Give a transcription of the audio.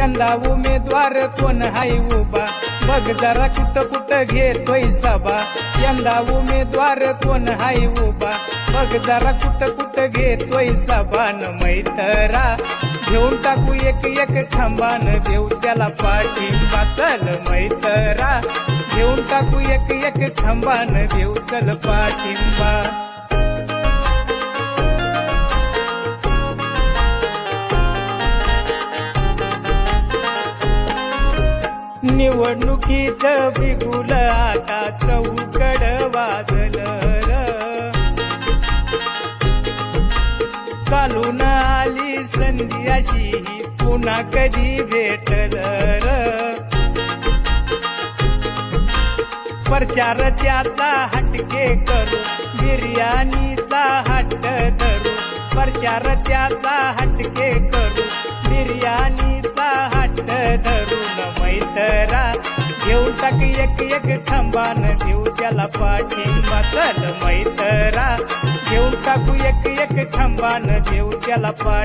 यंदा उमेदवार कोण हाय उभा, बघ जरा कुठं कुठं घेतोय सभा. यंदा उमेदवार कोण हाय उभा, बघ जरा कुठं कुठं घेतोय सभा. न मैतरा घेऊन टाकू एक एक खांबान, देऊ त्याला पाठिंबा. चल मैतरा घेऊन टाकू एक एक खांबान, देऊ चल पाठिंबा. निवडणुकीचं बिगुल आता चौकड वाजलं र, चालून आली संधी अशी पुन्हा कधी भेटल र. प्रचार त्याचा हटके करू, बिर्याणीचा हट्ट धरू. प्रचार त्याचा हटके करू, बिर्याणीचा हट्ट धरू. न मैतरा घेऊन टाक एक एक खांबान, देऊ त्याला पाठिंबा. चल मैतरा घेऊन टाकू एक एक खांबान, देऊ त्याला पाठिंबा.